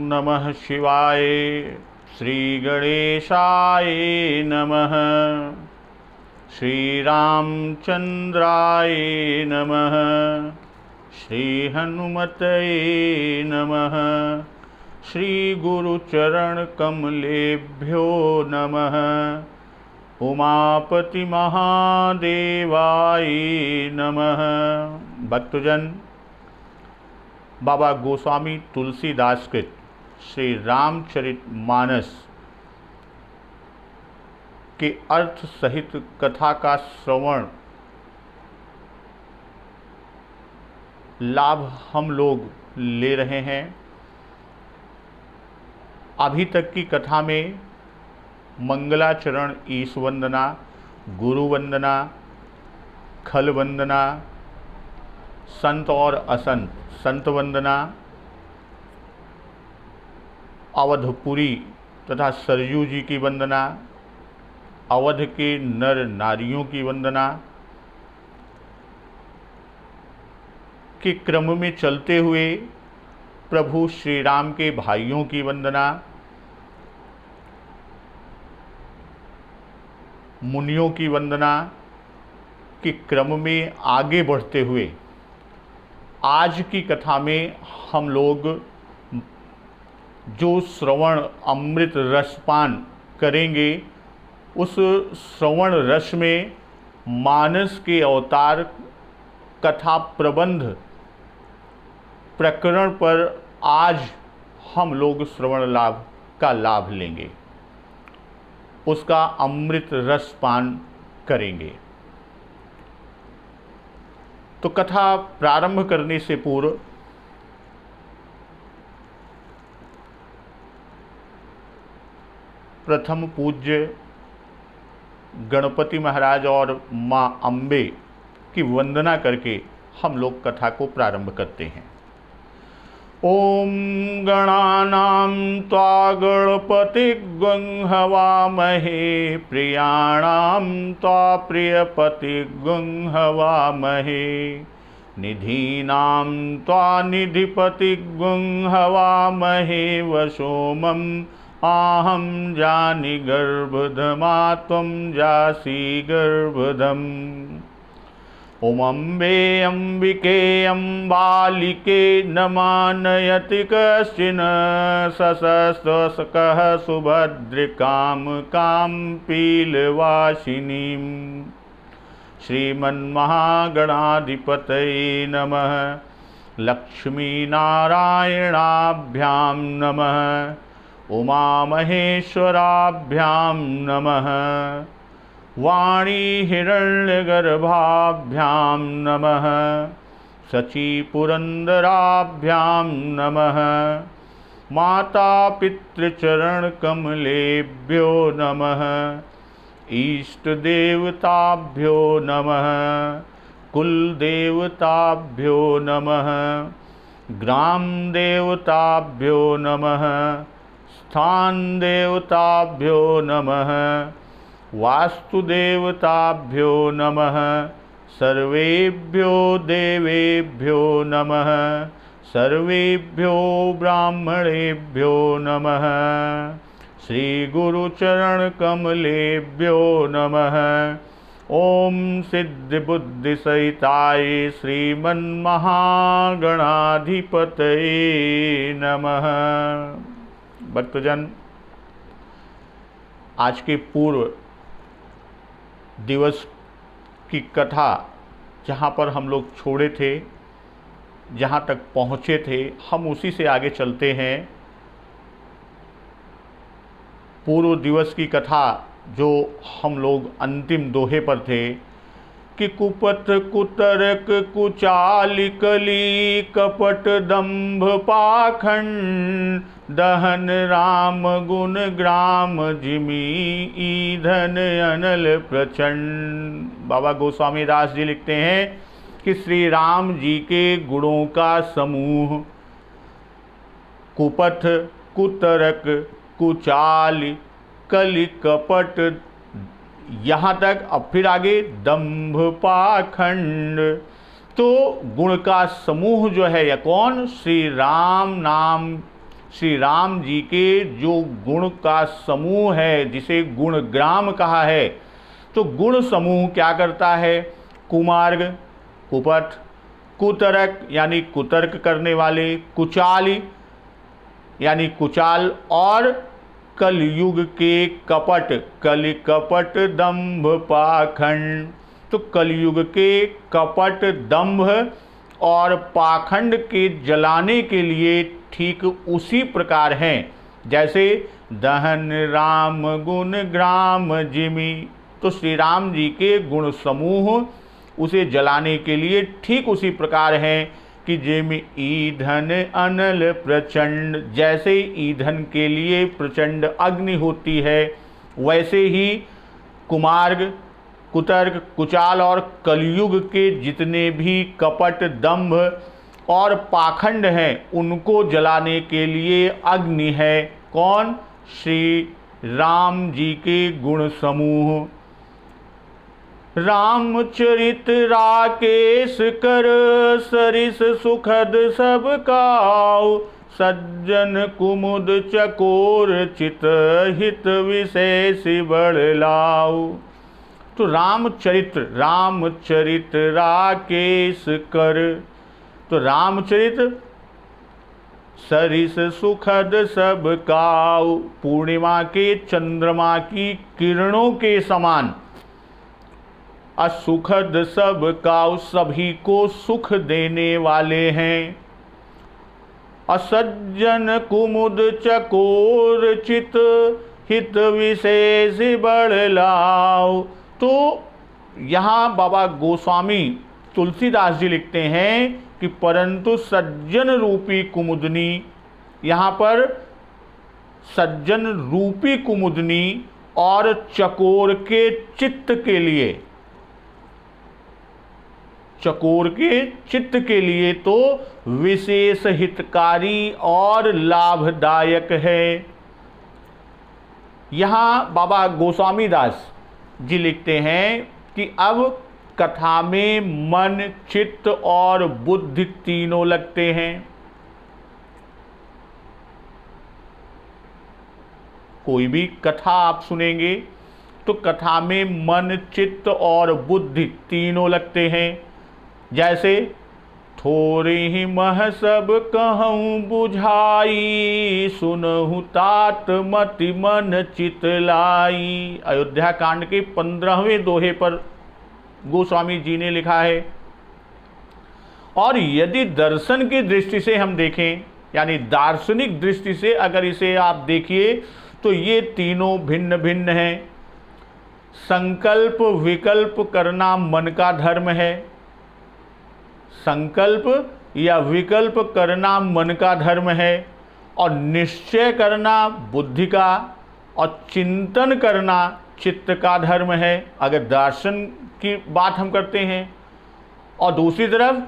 नमः शिवाय। श्री गणेशाय नमः। श्री रामचंद्राय नमः। श्री हनुमते नमः। श्री गुरुचरण कमलेभ्यो नमः। उमापति महादेवाय नमः। भक्तजन, बाबा गोस्वामी तुलसीदास कृत श्री रामचरितमानस के अर्थ सहित कथा का श्रवण लाभ हम लोग ले रहे हैं। अभी तक की कथा में मंगलाचरण, ईश वंदना, गुरु वंदना, खल वंदना, संत और असंत, संत वंदना, अवधपुरी तथा सरयू जी की वंदना, अवध के नर नारियों की वंदना के क्रम में चलते हुए प्रभु श्री राम के भाइयों की वंदना, मुनियों की वंदना के क्रम में आगे बढ़ते हुए आज की कथा में हम लोग जो श्रवण अमृत रसपान करेंगे, उस श्रवण रस में मानस के अवतार कथा प्रबंध प्रकरण पर आज हम लोग श्रवण लाभ का लाभ लेंगे, उसका अमृत रसपान करेंगे। तो कथा प्रारंभ करने से पूर्व प्रथम पूज्य गणपति महाराज और माँ अम्बे की वंदना करके हम लोग कथा को प्रारंभ करते हैं। ओम गणानां त्वा गणपतिग्ं हवामहे, प्रियाणां त्वा प्रियपतिग्ं हवामहे, निधीनां त्वा निधिपतिग्ं हवामहे, वसोमं आहं जानि गर्भधमा त्वं जासि गर्भधम्। ओम अम्बे अम्बिके अम्बालिके न मानयति कश्चिन्, सशस्त्रकः सुभद्रिकां कां पीलवासिनीं। श्रीमन्महागणाधिपतये नमः। लक्ष्मीनारायणाभ्यां नमः। उमामहेश्वराभ्यां नमः। वाणी हिरण्यगर्भाभ्यां नमः। शचीपुरन्दराभ्यां नमः। माता पितृचरणकमलेभ्यो नमः। इष्टदेवताभ्यो नमः। कुलदेवताभ्यो नमः। ग्रामदेवताभ्यो नमः। स्थान देवताभ्यो नमः। वास्तुदेवताभ्यो नमः। सर्वेभ्यो देवेभ्यो नमः। सर्वेभ्यो ब्राह्मणेभ्यो नमः। श्री गुरुचरणकमलेभ्यो नमः। ओम सिद्धिबुद्धिसहिताय श्रीमन्महागणाधिपतये नमः। भक्तजन, आज के पूर्व दिवस की कथा जहाँ पर हम लोग छोड़े थे, जहाँ तक पहुँचे थे, हम उसी से आगे चलते हैं। पूर्व दिवस की कथा जो हम लोग अंतिम दोहे पर थे कि कुपथ कुतरक कुचाल कली, कपट दंभ पाखंड, दहन राम गुण ग्राम जिमी, ईधन अनल प्रचंड। बाबा गोस्वामी दास जी लिखते हैं कि श्री राम जी के गुणों का समूह कुपथ कुतरक कुचाल कली कपट, यहाँ तक, अब फिर आगे दंभ पाखंड। तो गुण का समूह जो है यह कौन? श्री राम नाम श्री राम जी के जो गुण का समूह है, जिसे गुणग्राम कहा है, तो गुण समूह क्या करता है? कुमार्ग, कुपथ, कुतर्क यानी कुतर्क करने वाले, कुचाली यानी कुचाल, और कलयुग के कपट, कलि कपट दंभ पाखंड। तो कलयुग के कपट, दंभ और पाखंड के जलाने के लिए ठीक उसी प्रकार हैं जैसे दहन राम गुण ग्राम जिमि। तो श्री राम जी के गुण समूह उसे जलाने के लिए ठीक उसी प्रकार हैं कि जिमि ईंधन अनल प्रचंड, जैसे ईंधन के लिए प्रचंड अग्नि होती है, वैसे ही कुमार्ग, कुतर्क, कुचाल और कलयुग के जितने भी कपट, दंभ और पाखंड हैं, उनको जलाने के लिए अग्नि है। कौन? श्री राम जी के गुण समूह। रामचरित राकेश कर सरिस सुखद सब काऊ, सज्जन कुमुद चकोर चित हित विशेष बड़ लाऊ। तो रामचरित राकेश कर, तो रामचरित सरिस सुखद सब काऊ, पूर्णिमा के चंद्रमा की किरणों के समान, असुखद सब काऊ, सभी को सुख देने वाले हैं। असज्जन कुमुद चकोर चित हित विशेष बड़ लाऊ। तो यहाँ बाबा गोस्वामी तुलसीदास जी लिखते हैं कि परंतु सज्जन रूपी कुमुदनी, यहाँ पर सज्जन रूपी कुमुदनी और चकोर के चित्त के लिए, चकोर के चित्त के लिए तो विशेष हितकारी और लाभदायक है। यहाँ बाबा गोस्वामी दास जी लिखते हैं कि अब कथा में मन, चित्त और बुद्धि तीनों लगते हैं। कोई भी कथा आप सुनेंगे तो कथा में मन, चित्त और बुद्धि तीनों लगते हैं। जैसे थोरे ही मह सब कहूँ बुझाई, सुनहु तात मति मन चित लाई। अयोध्या कांड के 15वें दोहे पर गोस्वामी जी ने लिखा है। और यदि दर्शन की दृष्टि से हम देखें, यानी दार्शनिक दृष्टि से अगर इसे आप देखिए, तो ये तीनों भिन्न भिन्न हैं। संकल्प विकल्प करना मन का धर्म है, संकल्प या विकल्प करना मन का धर्म है, और निश्चय करना बुद्धि का, और चिंतन करना चित्त का धर्म है, अगर दर्शन की बात हम करते हैं। और दूसरी तरफ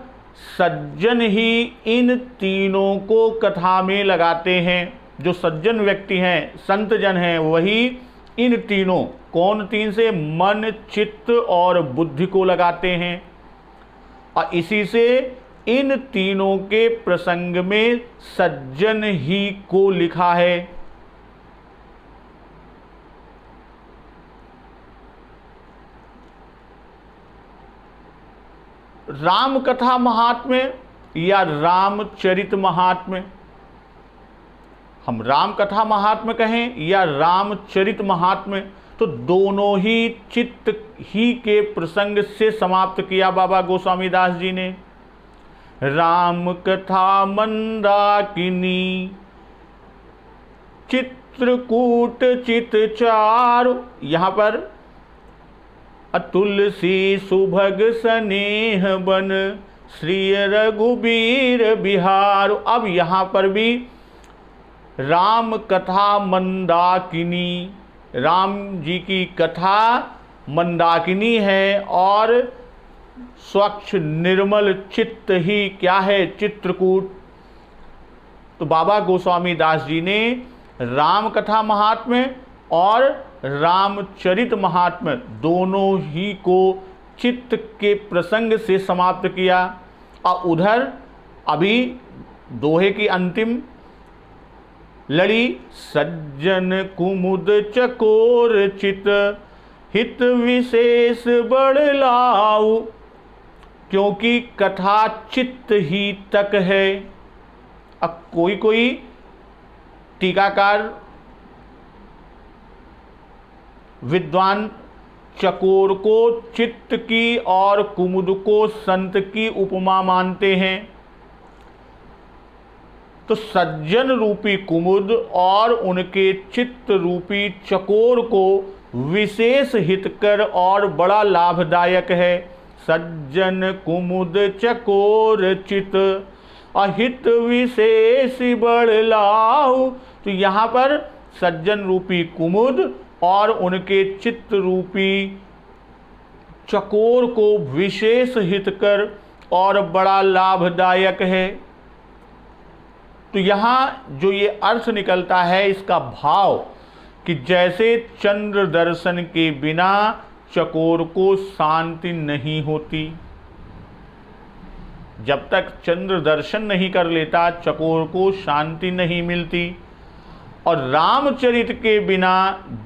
सज्जन ही इन तीनों को कथा में लगाते हैं। जो सज्जन व्यक्ति हैं, संत जन हैं, वही इन तीनों, कौन तीन से? मन, चित्त और बुद्धि को लगाते हैं। और इसी से इन तीनों के प्रसंग में सज्जन ही को लिखा है। राम कथा महात्म्य या रामचरित महात्म्य, हम राम कथा महात्म्य कहें या रामचरित महात्म्य, तो दोनों ही चित्त ही के प्रसंग से समाप्त किया बाबा गोस्वामी दास जी ने। राम कथा मंदाकिनी, चित्रकूट चित चारु, यहाँ पर तुलसी सुभग स्नेह बन, श्री रघुबीर बिहार। अब यहाँ पर भी राम कथा मंदाकिनी, राम जी की कथा मंदाकिनी है, और स्वच्छ निर्मल चित्त ही क्या है? चित्रकूट। तो बाबा गोस्वामी दास जी ने राम कथा महात्म्य और रामचरित महात्म्य दोनों ही को चित्त के प्रसंग से समाप्त किया। और उधर अभी दोहे की अंतिम लड़ी सज्जन कुमुद चकोर चित, हित विशेष बढ़ लाऊ। क्योंकि कथा चित्त ही तक है। अब कोई कोई टीकाकार विद्वान चकोर को चित्त की और कुमुद को संत की उपमा मानते हैं। तो सज्जन रूपी कुमुद और उनके चित्त रूपी चकोर को विशेष हितकर और बड़ा लाभदायक है। सज्जन कुमुद चकोर चित, अहित विशेष बढ़ लाऊ। तो यहाँ पर सज्जन रूपी कुमुद और उनके चित्त रूपी चकोर को विशेष हितकर और बड़ा लाभदायक है। तो यहाँ जो ये अर्थ निकलता है इसका भाव कि जैसे चंद्र दर्शन के बिना चकोर को शांति नहीं होती, जब तक चंद्र दर्शन नहीं कर लेता चकोर को शांति नहीं मिलती, और रामचरित के बिना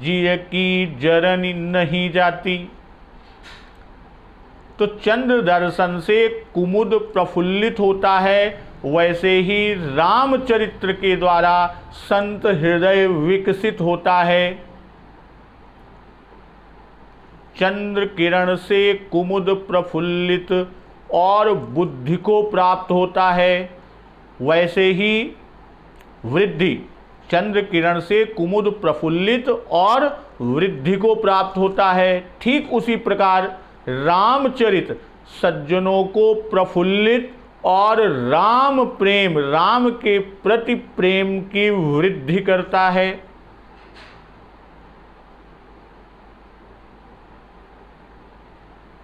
जिय की जरनी नहीं जाती। तो चंद्र दर्शन से कुमुद प्रफुल्लित होता है, वैसे ही रामचरित्र के द्वारा संत हृदय विकसित होता है। चंद्र किरण से कुमुद प्रफुल्लित और बुद्धि को प्राप्त होता है, वैसे ही वृद्धि चंद्र किरण से कुमुद प्रफुल्लित और वृद्धि को प्राप्त होता है। ठीक उसी प्रकार रामचरित सज्जनों को प्रफुल्लित और राम प्रेम, राम के प्रति प्रेम की वृद्धि करता है।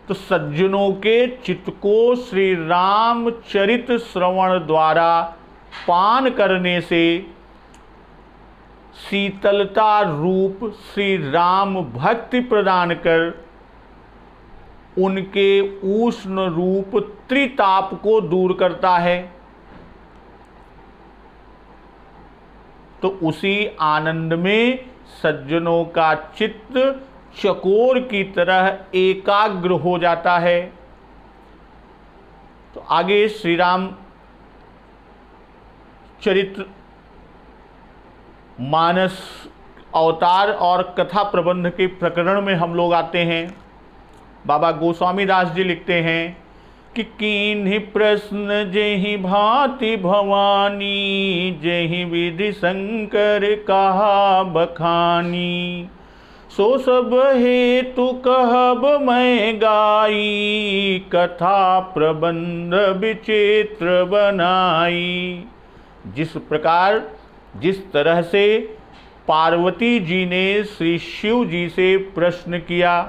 तो सज्जनों के चित्त को श्री रामचरित श्रवण द्वारा पान करने से शीतलता रूप श्री राम भक्ति प्रदान कर उनके उष्ण रूप त्रिताप को दूर करता है। तो उसी आनंद में सज्जनों का चित्त चकोर की तरह एकाग्र हो जाता है। तो आगे श्री राम चरित्र मानस अवतार और कथा प्रबंध के प्रकरण में हम लोग आते हैं। बाबा गोस्वामी दास जी लिखते हैं कि कीन्हि प्रश्न जेहि भांति भवानी, जेहि विधि शंकर कहा बखानी। सो सब हेतु कहब मैं गाई, कथा प्रबंध विचित्र बनाई। जिस प्रकार जिस तरह से पार्वती जी ने श्री शिव जी से प्रश्न किया,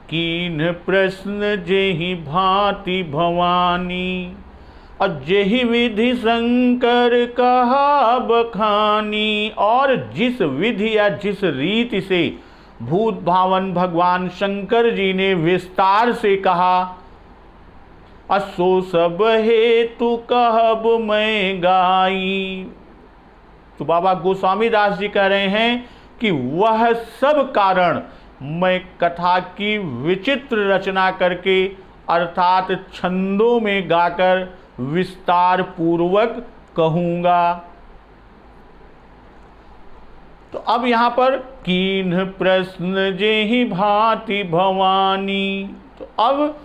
कीन्ह प्रश्न जेहि भांति भवानी, और जेहि विधि शंकर कहा बखानी। और जिस विधि या जिस रीति से भूत भावन भगवान शंकर जी ने विस्तार से कहा, असो सब हेतु कहब मैं गाई। तो बाबा गोस्वामी दास जी कह रहे हैं कि वह सब कारण मैं कथा की विचित्र रचना करके अर्थात छंदों में गाकर विस्तार पूर्वक कहूँगा। तो अब यहाँ पर कीन्ह प्रश्न जेहि भांति भवानी। तो अब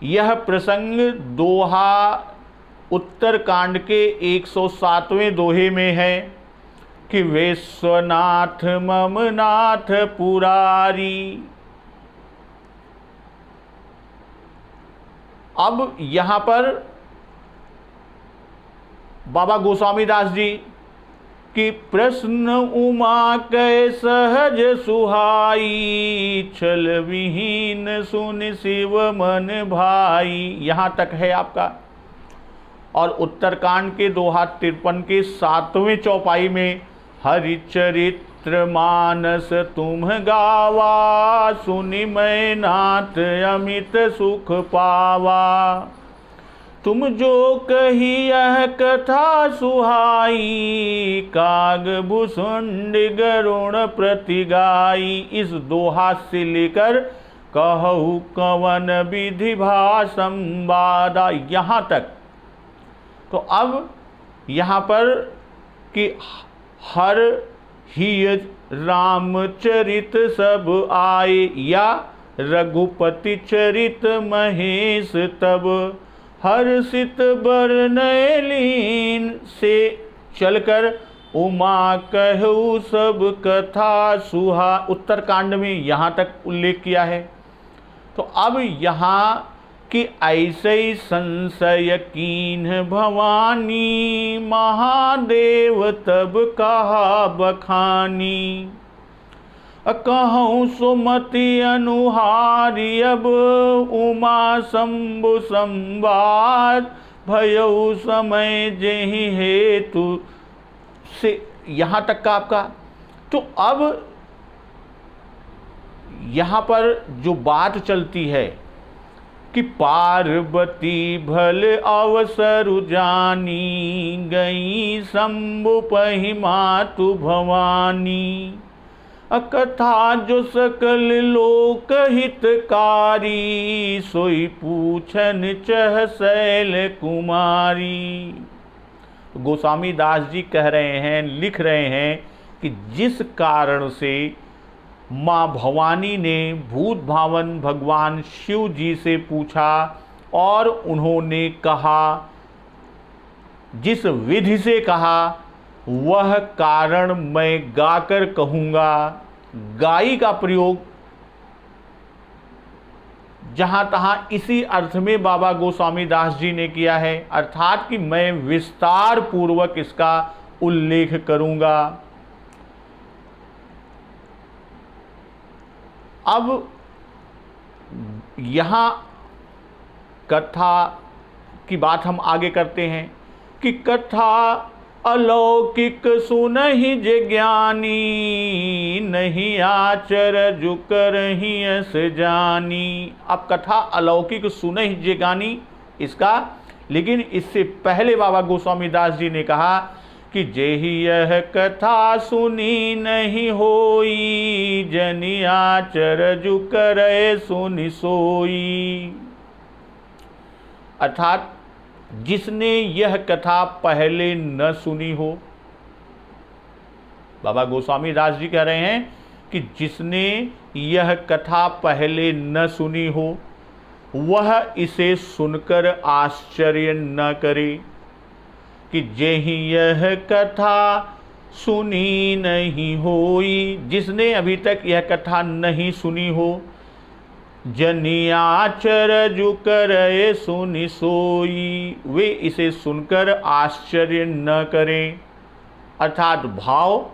यह प्रसंग दोहा उत्तर कांड के 107वें दोहे में है कि विश्वनाथ मम नाथ पुरारी। अब यहाँ पर बाबा गोस्वामी दास जी कि प्रश्न उमा कै सहज सुहाई, छल विहीन सुन शिव मन भाई। यहाँ तक है आपका। और उत्तरकांड के दोहा 53 के 7वें चौपाई में हरिचरित्र मानस तुम गावा, सुनि मैं नाथ अमित सुख पावा। तुम जो कही यह कथा सुहाई, काग भुसुंड गरुण प्रतिगाई। इस दोहा से लेकर कहु कवन विधि भाषंवादा, यहाँ तक। तो अब यहाँ पर कि हर ही रामचरित सब आए, या रघुपति चरित महेश तब, हर्षित बरनय लीन से चलकर उमा कहु सब कथा सुहा। उत्तरकांड में यहाँ तक उल्लेख किया है। तो अब यहाँ कि ऐसे ही संशय कीन भवानी, महादेव तब कहा बखानी। कहूँ सुमति अनुहारी, अब उमा शंभु संवाद, भयउ समय जेहि हेतु से यहाँ तक का आपका। तो अब यहाँ पर जो बात चलती है कि पार्वती भल अवसर जानी, गई शंभु पहि मातु भवानी। कथा जो सकल लोक हितकारी, सोई पूछन चह शैल कुमारी। गोस्वामी दास जी कह रहे हैं, लिख रहे हैं कि जिस कारण से माँ भवानी ने भूत भावन भगवान शिव जी से पूछा और उन्होंने कहा, जिस विधि से कहा वह कारण मैं गाकर कहूँगा। गाई का प्रयोग जहाँ तहाँ इसी अर्थ में बाबा गोस्वामी दास जी ने किया है, अर्थात कि मैं विस्तार पूर्वक इसका उल्लेख करूँगा। अब यहाँ कथा की बात हम आगे करते हैं कि कथा अलौकिक सुनहि जे ज्ञानी, नहीं आचर जो करहि अस जानी। अब कथा अलौकिक सुनहि जे ज्ञानी इसका, लेकिन इससे पहले बाबा गोस्वामी दास जी ने कहा कि जेहि यह कथा सुनी नहीं होई, जनि आचर जो करे सुनि सोई। अर्थात जिसने यह कथा पहले न सुनी हो, बाबा गोस्वामी दास जी कह रहे हैं कि जिसने यह कथा पहले न सुनी हो, वह इसे सुनकर आश्चर्य न करे कि जेहि यह कथा सुनी नहीं होई। जिसने अभी तक यह कथा नहीं सुनी हो, जनि आचर जो करे सुनि सोई, वे इसे सुनकर आश्चर्य न करें। अर्थात भाव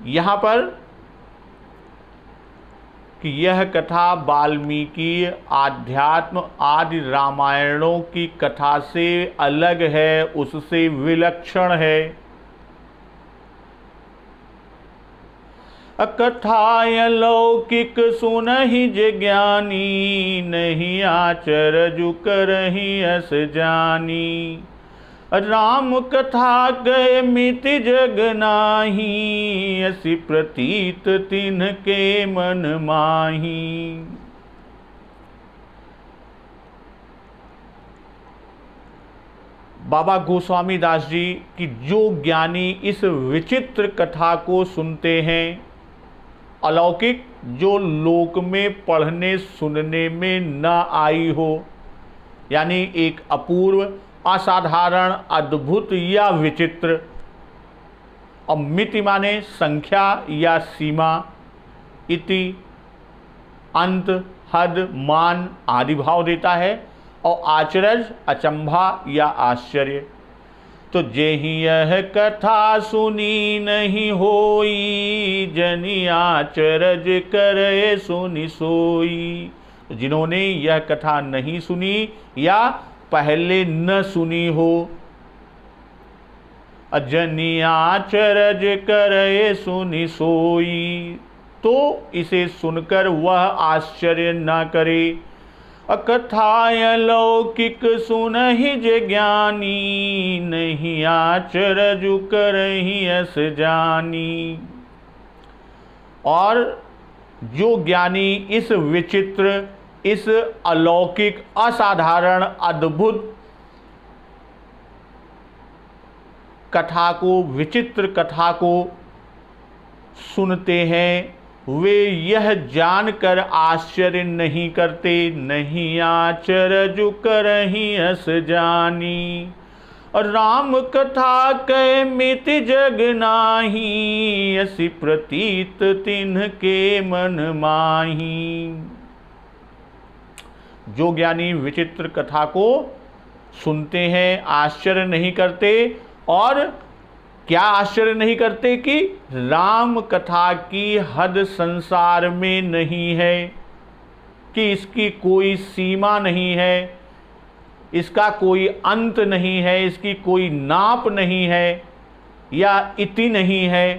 यहाँ पर कि यह कथा वाल्मीकि आध्यात्म आदि रामायणों की कथा से अलग है, उससे विलक्षण है। कथा अलौकिक सुनहि जे ज्ञानी, नहीं आचर जो करहि अस जानी। राम कथा गए मिति जग नाही, असि प्रतीत तिन्ह के मन माही। बाबा गोस्वामी दास जी की जो ज्ञानी इस विचित्र कथा को सुनते हैं, अलौकिक जो लोक में पढ़ने सुनने में न आई हो, यानी एक अपूर्व असाधारण अद्भुत या विचित्र, और मिति माने संख्या या सीमा, इति अंत हद मान आदि भाव देता है, और आचरज अचंभा या आश्चर्य। तो जेहि यह कथा सुनी नहीं होई, जनि आचरज करे सुनि सोई। जिन्होंने यह कथा नहीं सुनी या पहले न सुनी हो, जनि आचरज करे सुनि सोई, तो इसे सुनकर वह आश्चर्य न करे। अकथा अलौकिक सुनहि जे ज्ञानी, नहीं आचरजु करहि अस जानी। और जो ज्ञानी इस विचित्र, इस अलौकिक, असाधारण, अद्भुत कथा को, विचित्र कथा को सुनते हैं, वे यह जानकर आश्चर्य नहीं करते, नहीं आचरजु करहि अस जानी। और राम कथा कै मिति जग नाही, असि प्रतीत तिन्ह के मन माही। जो ज्ञानी विचित्र कथा को सुनते हैं, आश्चर्य नहीं करते। और क्या आश्चर्य नहीं करते कि राम कथा की हद संसार में नहीं है, कि इसकी कोई सीमा नहीं है, इसका कोई अंत नहीं है, इसकी कोई नाप नहीं है या इति नहीं है।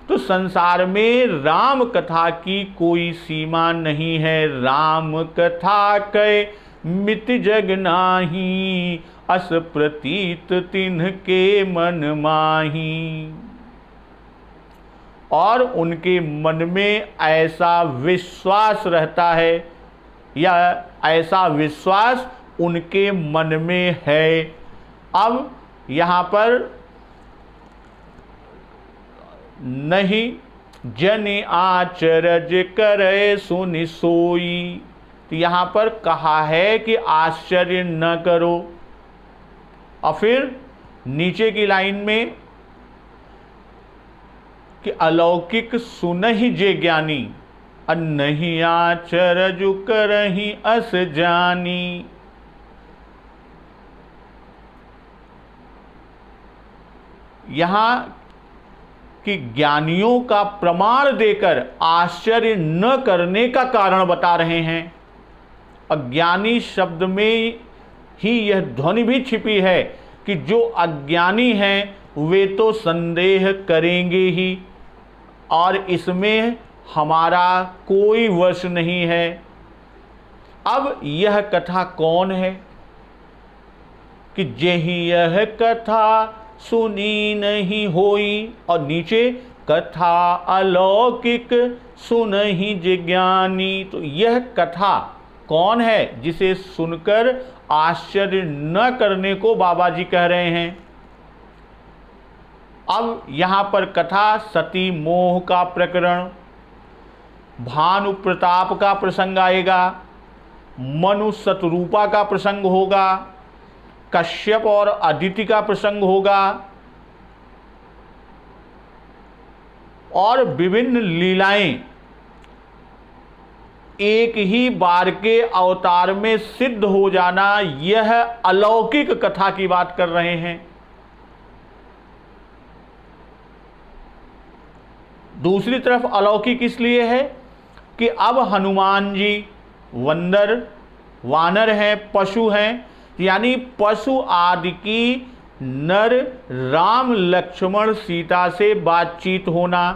तो संसार में राम कथा की कोई सीमा नहीं है। राम कथा कै मिति जग नाही, अस प्रतीत तिन्ह के मन माही। और उनके मन में ऐसा विश्वास रहता है, या ऐसा विश्वास उनके मन में है। अब यहाँ पर नहीं जन आचरज करे सुनि सोई, तो यहाँ पर कहा है कि आश्चर्य न करो। और फिर नीचे की लाइन में कि अलौकिक सुनहि जे ज्ञानी, और नहीं आचरजु करहि अस जानी। यहाँ कि ज्ञानियों का प्रमाण देकर आश्चर्य न करने का कारण बता रहे हैं। अज्ञानी शब्द में ही यह ध्वनि भी छिपी है कि जो अज्ञानी हैं वे तो संदेह करेंगे ही, और इसमें हमारा कोई वश नहीं है। अब यह कथा कौन है कि जेहि यह कथा सुनी नहीं होई, और नीचे कथा अलौकिक सुनहि जिज्ञानी। तो यह कथा कौन है जिसे सुनकर आश्चर्य न करने को बाबा जी कह रहे हैं। अब यहाँ पर कथा सती मोह का प्रकरण, भानु प्रताप का प्रसंग आएगा, मनु शतरूपा का प्रसंग होगा, कश्यप और अदिति का प्रसंग होगा, और विभिन्न लीलाएं एक ही बार के अवतार में सिद्ध हो जाना, यह अलौकिक कथा की बात कर रहे हैं। दूसरी तरफ अलौकिक इसलिए है कि अब हनुमान जी वानर हैं, पशु हैं, यानी पशु आदि की नर राम लक्ष्मण सीता से बातचीत होना,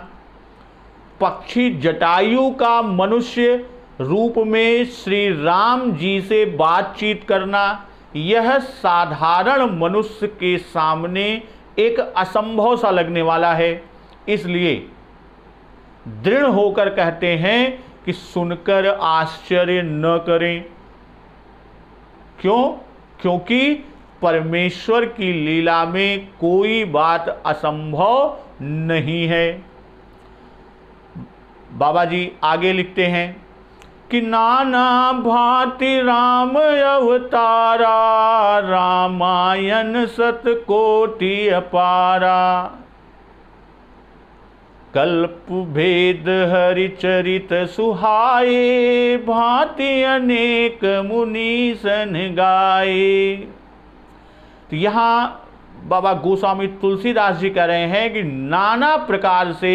पक्षी जटायु का मनुष्य रूप में श्री राम जी से बातचीत करना, यह साधारण मनुष्य के सामने एक असंभव सा लगने वाला है। इसलिए दृढ़ होकर कहते हैं कि सुनकर आश्चर्य न करें। क्यों? क्योंकि परमेश्वर की लीला में कोई बात असंभव नहीं है। बाबा जी आगे लिखते हैं कि नाना भांति राम अवतारा, रामायण सतकोटि अपारा, कल्प भेद हरिचरित सुहाए, भांति अनेक मुनि सन गाए। तो यहाँ बाबा गोस्वामी तुलसीदास जी कह रहे हैं कि नाना प्रकार से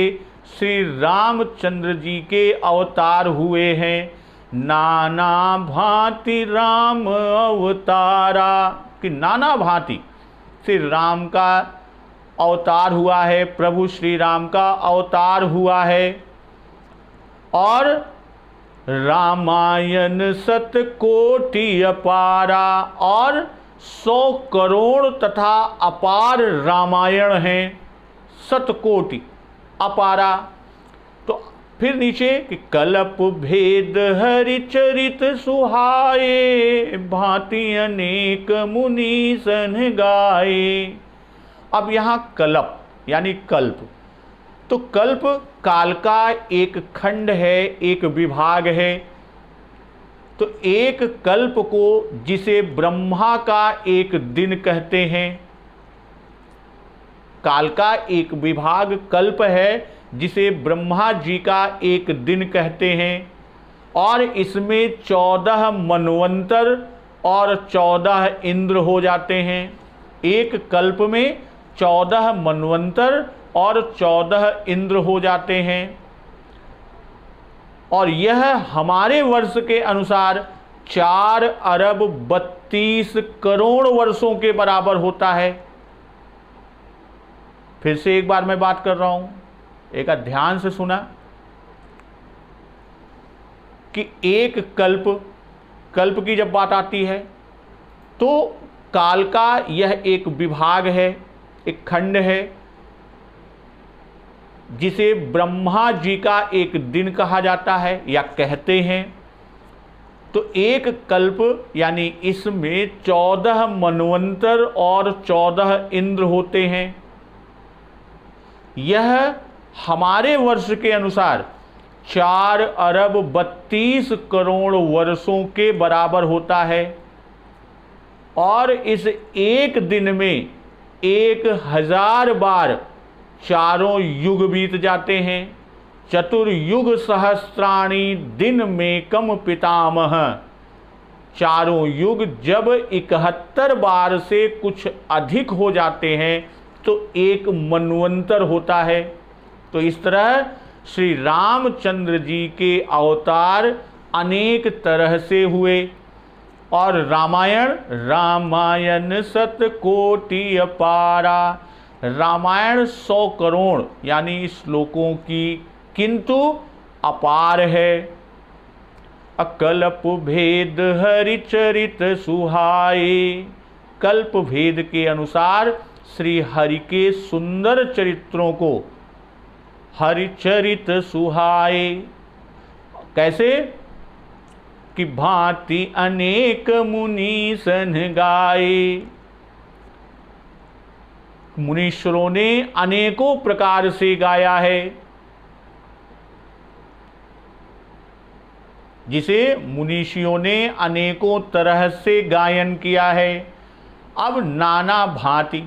श्री रामचंद्र जी के अवतार हुए हैं। नाना भांति राम अवतारा, कि नाना भांति श्री राम का अवतार हुआ है, प्रभु श्री राम का अवतार हुआ है। और रामायण सतकोटि अपारा, और 100 करोड़ तथा अपार रामायण हैं, सतकोटि अपारा। तो फिर नीचे कि कल्प भेद हरिचरित सुहाए, भांति अनेक मुनि सन गाए। अब यहाँ कल्प यानी कल्प, तो कल्प काल का एक खंड है, एक विभाग है। तो एक कल्प को जिसे ब्रह्मा का एक दिन कहते हैं, काल का एक विभाग कल्प है जिसे ब्रह्मा जी का एक दिन कहते हैं, और इसमें 14 मनवंतर और 14 इंद्र हो जाते हैं। एक कल्प में 14 मनवंतर और 14 इंद्र हो जाते हैं, और यह हमारे वर्ष के अनुसार 4 अरब 32 करोड़ वर्षों के बराबर होता है। फिर से एक बार मैं बात कर रहा हूं, एक ध्यान से सुना कि एक कल्प की जब बात आती है तो काल का यह एक विभाग है, एक खंड है जिसे ब्रह्मा जी का एक दिन कहा जाता है या कहते हैं। तो एक कल्प यानी इसमें 14 मनवंतर और 14 इंद्र होते हैं। यह हमारे वर्ष के अनुसार 4 अरब 32 करोड़ वर्षों के बराबर होता है, और इस एक दिन में 1000 बार चारों युग बीत जाते हैं। चतुर्युग सहस्त्राणि दिन में कम पितामह, चारों युग जब 71 बार से कुछ अधिक हो जाते हैं तो एक मनवंतर होता है। तो इस तरह श्री रामचंद्र जी के अवतार अनेक तरह से हुए, और रामायण सतकोटि अपारा, रामायण 100 करोड़ यानी श्लोकों की किंतु अपार है। अकल्प भेद हरिचरित सुहाए, कल्प भेद के अनुसार श्री हरि के सुंदर चरित्रों को हरिचरित सुहाए। कैसे कि भांति अनेक मुनि सन गाए, मुनीश्वरों ने अनेकों प्रकार से गाया है, जिसे मुनीषियों ने अनेकों तरह से गायन किया है। अब नाना भांति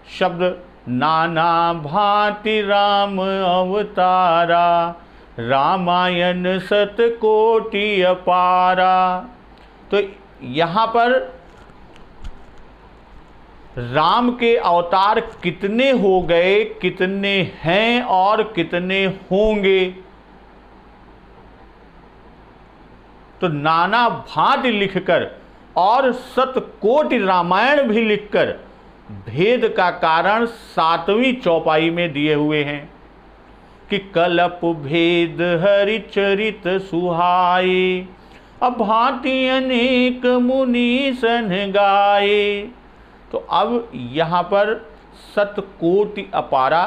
शब्द, नाना भांति राम अवतारा, रामायण सतकोटि अपारा। तो यहाँ पर राम के अवतार कितने हो गए, कितने हैं और कितने होंगे, तो नाना भांति लिखकर और सतकोटि रामायण भी लिखकर भेद का कारण 7वीं चौपाई में दिए हुए हैं कि कल्प भेद हरिचरित सुहाए, अब भांति अनेक मुनि सन गाए। तो अब यहाँ पर सतकोटि अपारा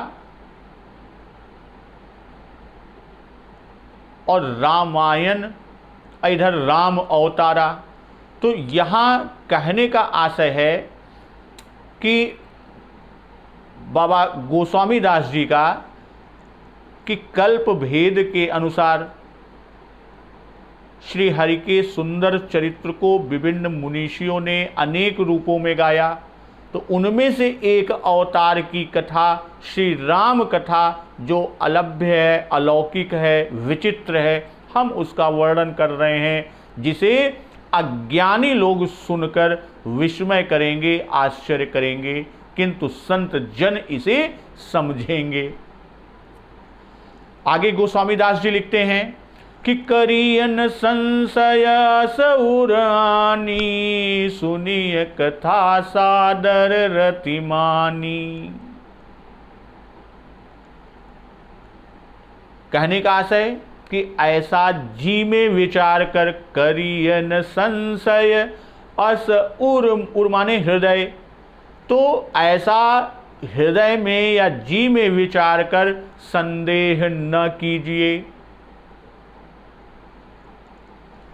और रामायण, इधर राम अवतारा। तो यहाँ कहने का आशय है कि बाबा गोस्वामी दास जी का कि कल्प भेद के अनुसार श्री हरि के सुंदर चरित्र को विभिन्न मुनीषियों ने अनेक रूपों में गाया। तो उनमें से एक अवतार की कथा श्री राम कथा जो अलभ्य है, अलौकिक है, विचित्र है, हम उसका वर्णन कर रहे हैं, जिसे अज्ञानी लोग सुनकर विस्मय करेंगे, आश्चर्य करेंगे, किंतु संत जन इसे समझेंगे। आगे गोस्वामी दास जी लिखते हैं कि करियन संशय सौरानी, सुनिय कथा सादर रतिमानी। कहने का आशय कि ऐसा जी में विचार कर करियन संशय अस उर माने हृदय, तो ऐसा हृदय में या जी में विचार कर संदेह न कीजिए।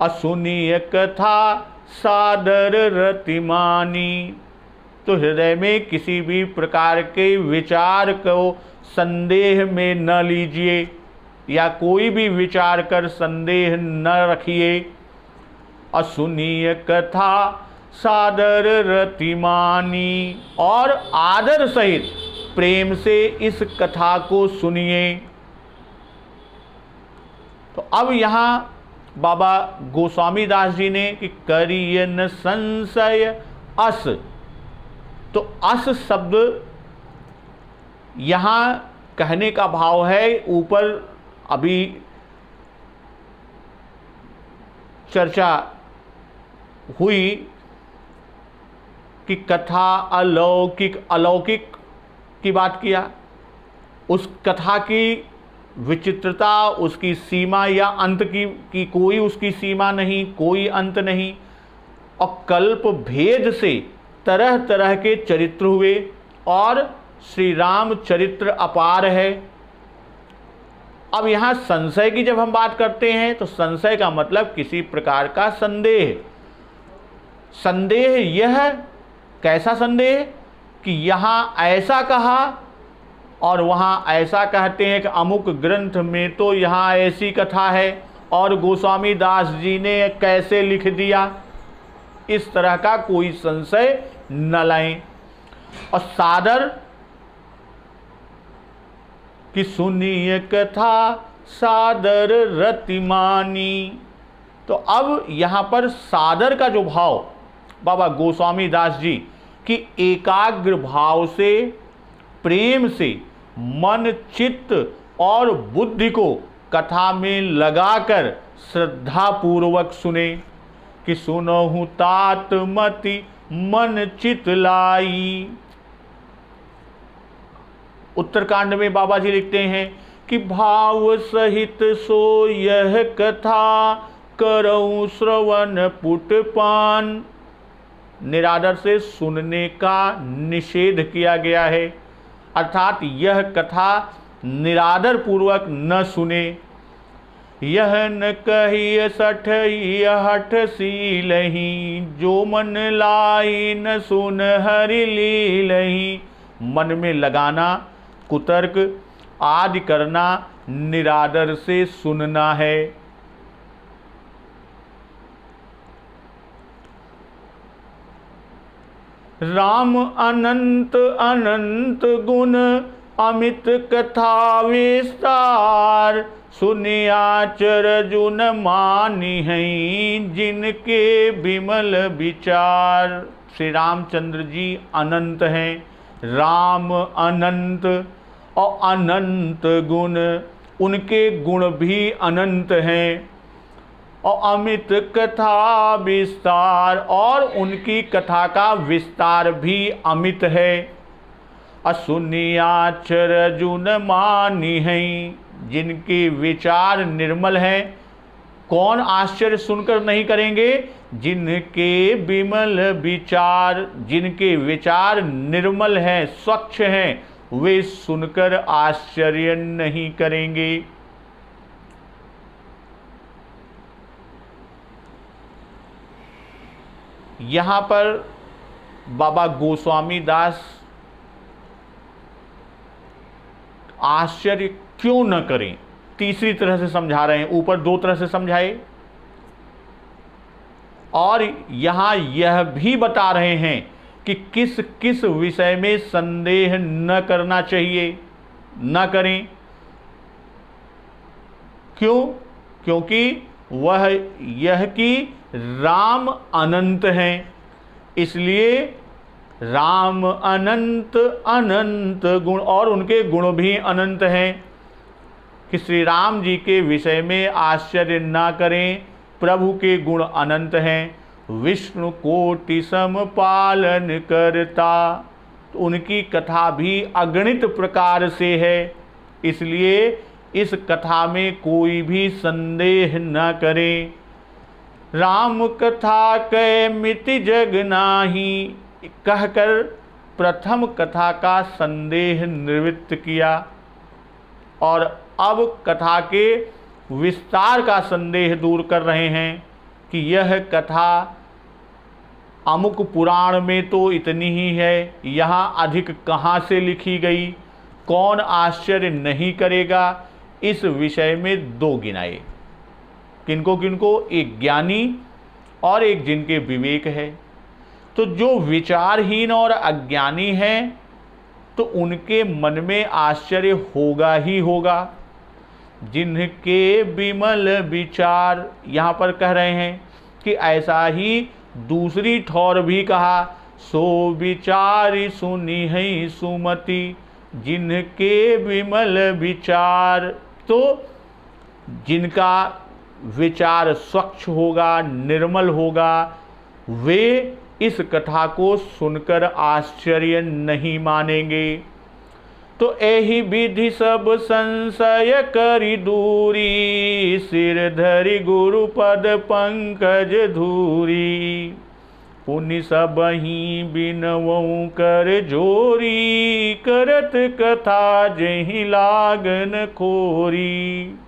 असुनीय कथा सादर रतिमानी, तो हृदय में किसी भी प्रकार के विचार को संदेह में न लीजिए या कोई भी विचार कर संदेह न रखिए। असुनीय कथा सादर रतिमानी, और आदर सहित प्रेम से इस कथा को सुनिए। तो अब यहाँ बाबा गोस्वामी दास जी ने कि करियन संशय अस, तो अस शब्द यहाँ कहने का भाव है, ऊपर अभी चर्चा हुई कि कथा अलौकिक अलौकिक की बात किया, उस कथा की विचित्रता, उसकी सीमा या अंत की कोई उसकी सीमा नहीं, कोई अंत नहीं, और कल्प भेद से तरह तरह के चरित्र हुए और श्री राम चरित्र अपार है। अब यहाँ संशय की जब हम बात करते हैं तो संशय का मतलब किसी प्रकार का संदेह। संदेह यह कैसा संदेह कि यहाँ ऐसा कहा और वहाँ ऐसा कहते हैं कि अमुक ग्रंथ में तो यहाँ ऐसी कथा है और गोस्वामी दास जी ने कैसे लिख दिया, इस तरह का कोई संशय न लाएं। और सादर कि सुनिए कथा सादर रतिमानी, तो अब यहाँ पर सादर का जो भाव बाबा गोस्वामी दास जी कि एकाग्र भाव से प्रेम से मन चित्त और बुद्धि को कथा में लगाकर श्रद्धा पूर्वक सुने कि सुनहु तात मति मन चित लाई। उत्तरकांड में बाबा जी लिखते हैं कि भाव सहित सो यह कथा करऊं श्रवण पुटपान, निरादर से सुनने का निषेध किया गया है, अर्थात यह कथा निरादर पूर्वक न सुने। यह न कहिय सठ यह हठ सीलही, जो मन लाई न सुन हरि लीलही। मन में लगाना, कुतर्क आदि करना निरादर से सुनना है। राम अनंत अनंत गुण अमित कथा विस्तार, सुनियाचर जुन मानी हैं जिनके विमल विचार। श्री रामचंद्र जी अनंत हैं, राम अनंत और अनंत गुण, उनके गुण भी अनंत हैं, और अमित कथा विस्तार, और उनकी कथा का विस्तार भी अमित है। असुनियाचर जुन मानी हैं, जिनके विचार निर्मल हैं। कौन आश्चर्य सुनकर नहीं करेंगे? जिनके विमल विचार, जिनके विचार निर्मल हैं, स्वच्छ हैं, वे सुनकर आश्चर्य नहीं करेंगे। यहाँ पर बाबा गोस्वामी दास आश्चर्य क्यों न करें, तीसरी तरह से समझा रहे हैं। ऊपर दो तरह से समझाए और यहाँ यह भी बता रहे हैं कि किस किस विषय में संदेह न करना चाहिए, न करें। क्यों? क्योंकि वह यह कि राम अनंत हैं, इसलिए राम अनंत अनंत गुण, और उनके गुण भी अनंत हैं कि श्री राम जी के विषय में आश्चर्य ना करें। प्रभु के गुण अनंत हैं, विष्णु कोटि सम पालन करता, तो उनकी कथा भी अगणित प्रकार से है, इसलिए इस कथा में कोई भी संदेह न करे। राम कथा कै मिति जग नाही कहकर प्रथम कथा का संदेह निवृत्त किया और अब कथा के विस्तार का संदेह दूर कर रहे हैं कि यह कथा अमुक पुराण में तो इतनी ही है, यहाँ अधिक कहाँ से लिखी गई, कौन आश्चर्य नहीं करेगा। इस विषय में दो गिनाए, किनको किनको, एक ज्ञानी और एक जिनके विवेक है। तो जो विचारहीन और अज्ञानी हैं तो उनके मन में आश्चर्य होगा ही होगा। जिनके विमल विचार, यहाँ पर कह रहे हैं कि ऐसा ही दूसरी ठौर भी कहा, सो विचारी सुनी है सुमति, जिनके विमल विचार। तो जिनका विचार स्वच्छ होगा, निर्मल होगा, वे इस कथा को सुनकर आश्चर्य नहीं मानेंगे। तो एहि विधि सब संशय करि दूरी, सिर धरि गुरु पद पंकज धूरी, पुनि सबहि बिनवउ कर जोरी, करत कथा जेहि लागन खोरी।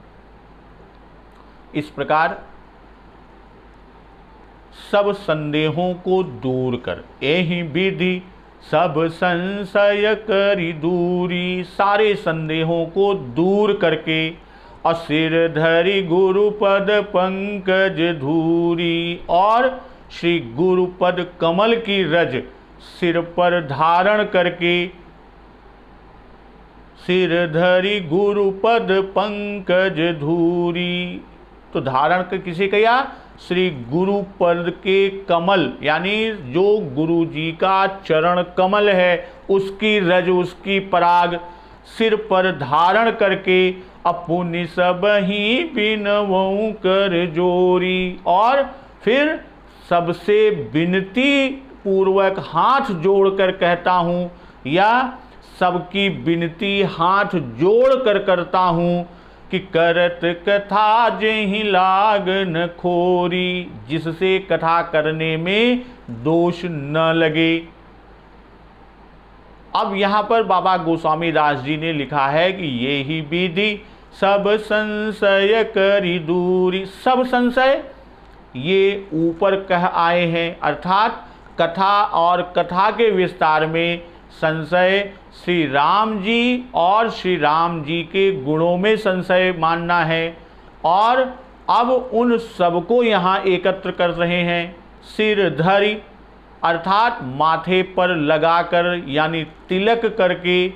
इस प्रकार सब संदेहों को दूर कर, एहि विधि सब संशय करि दूरी, सारे संदेहों को दूर करके और सिर धरि गुरुपद पंकज धूरी, और श्री गुरुपद कमल की रज सिर पर धारण करके, सिर धरि गुरुपद पंकज धूरी। तो धारण कर किसे किया? श्री गुरुपद के कमल, यानी जो गुरु जी का चरण कमल है उसकी रज, उसकी पराग सिर पर धारण करके अपुनि सबहि बिनवउ कर जोरी, और फिर सबसे विनती पूर्वक हाथ जोड़कर कहता हूँ, या सबकी विनती हाथ जोड़कर करता हूँ कि करत कथा जेहि लागन खोरी, जिससे कथा करने में दोष न लगे। अब यहाँ पर बाबा गोस्वामी दास जी ने लिखा है कि ये ही विधि सब संशय करि दूरी। सब संशय ये ऊपर कह आए हैं, अर्थात कथा और कथा के विस्तार में संशय श्री राम जी और श्री राम जी के गुणों में संशय मानना है, और अब उन सबको यहाँ एकत्र कर रहे हैं। सिर धरि अर्थात माथे पर लगाकर, यानी तिलक करके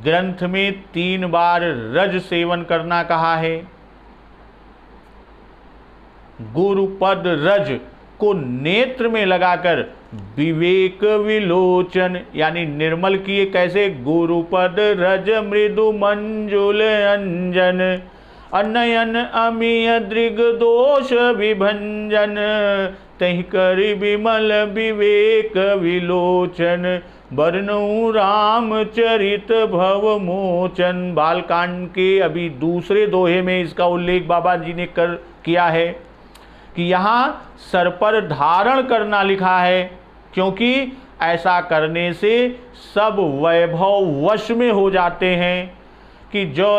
ग्रंथ में 3 बार रज सेवन करना कहा है। गुरुपद रज को नेत्र में लगाकर विवेक विलोचन, यानी निर्मल किए। कैसे? गुरुपद रज मृदु मंजुल अंजन, अनयन अमीय दृग दोष विभंजन, तहि करि विमल विवेक विलोचन, बरनऊ रामचरित भव मोचन। बालकांड के अभी दूसरे दोहे में इसका उल्लेख बाबा जी ने किया है कि यहाँ सर पर धारण करना लिखा है, क्योंकि ऐसा करने से सब वैभव वश में हो जाते हैं। कि जो